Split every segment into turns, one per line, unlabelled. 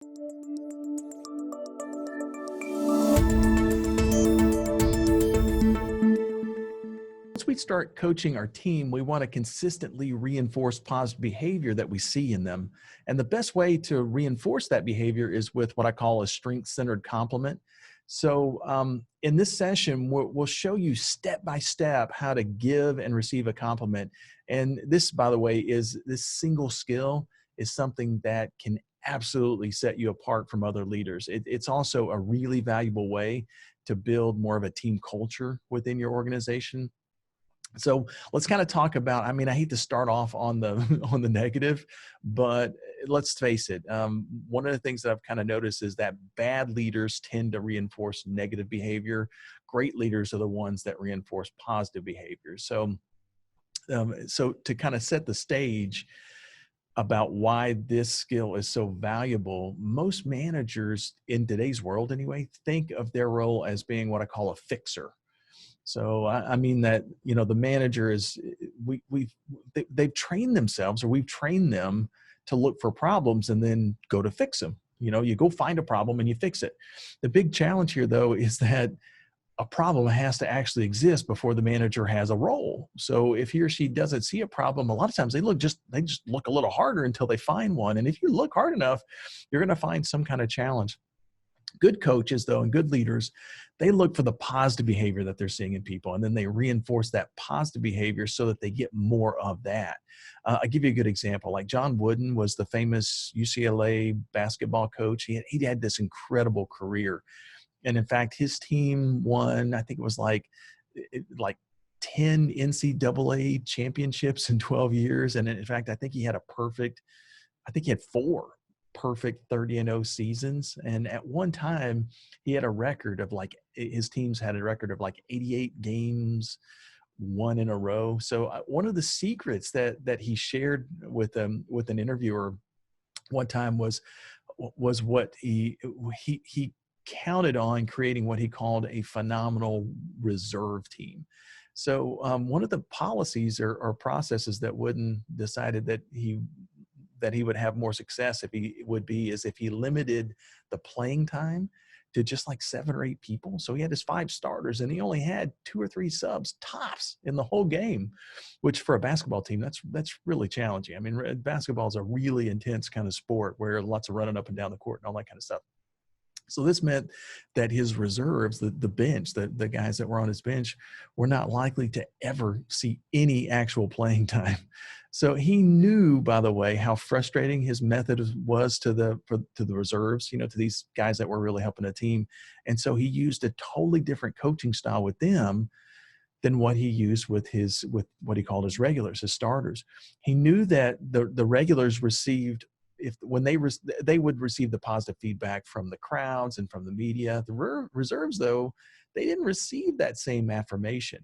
Once we start coaching our team, we want to consistently reinforce positive behavior that we see in them. And the best way to reinforce that behavior is with what I call a strength centered compliment. So, in this session, we'll show you step by step how to give and receive a compliment. And this, by the way, is this single skill is something that can absolutely set you apart from other leaders. It's also a really valuable way to build more of a team culture within your organization. So let's kind of talk about, I mean, I hate to start off on the on the negative, but let's face it. One of the things that I've kind of noticed is that bad leaders tend to reinforce negative behavior. Great leaders are the ones that reinforce positive behavior. So to kind of set the stage about why this skill is so valuable, most managers in today's world anyway think of their role as being what I call a fixer. So I mean that, the manager is they've trained themselves, or we've trained them to look for problems and then go to fix them. You go find a problem and you fix it. The big challenge here, though, is that a problem has to actually exist before the manager has a role. So if he or she doesn't see a problem, a lot of times they just look a little harder until they find one. And if you look hard enough, you're going to find some kind of challenge. Good coaches, though, and good leaders, they look for the positive behavior that they're seeing in people, and then they reinforce that positive behavior so that they get more of that. I'll give you a good example. Like John Wooden was the famous UCLA basketball coach. He had this incredible career. And in fact, his team won, I think it was like 10 NCAA championships in 12 years. And in fact, I think he had four perfect 30-0 seasons. And at one time, he had a record of his teams had a record of like 88 games won in a row. So one of the secrets that he shared with an interviewer one time was what he counted on creating what he called a phenomenal reserve team. So one of the policies or processes that Wooden decided that he would have more success is if he limited the playing time to just like 7 or 8 people. So he had his 5 starters and he only had 2 or 3 subs tops in the whole game, which for a basketball team, that's really challenging. I mean, basketball is a really intense kind of sport where lots of running up and down the court and all that kind of stuff. So this meant that his reserves, the bench, the guys that were on his bench, were not likely to ever see any actual playing time. So he knew, by the way, how frustrating his method was to the reserves, to these guys that were really helping the team. And so he used a totally different coaching style with them than what he used with what he called his regulars, his starters. He knew that the regulars received when they would receive the positive feedback from the crowds and from the media. The reserves, though, they didn't receive that same affirmation.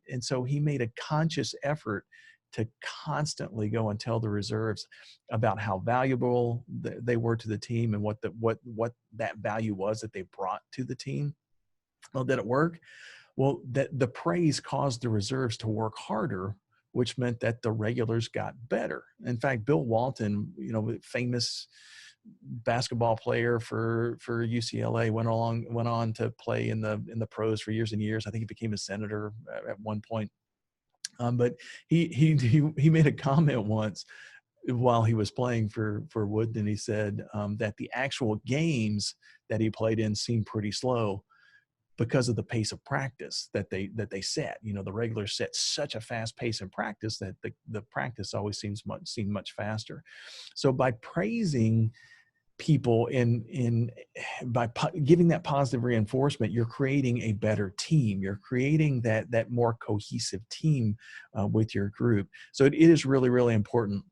And so he made a conscious effort to constantly go and tell the reserves about how valuable they were to the team and what that value was that they brought to the team. Well, did it work? Well, that the praise caused the reserves to work harder, which meant that the regulars got better. In fact, Bill Walton, famous basketball player for UCLA, went on to play in the pros for years and years. I think he became a senator at one point. But he made a comment once while he was playing for Wood, and he said that the actual games that he played in seemed pretty slow because of the pace of practice that they set. The regulars set such a fast pace in practice that the practice always seemed much faster. So by praising people by giving that positive reinforcement, you're creating a better team. You're creating that more cohesive team with your group. So it is really, really important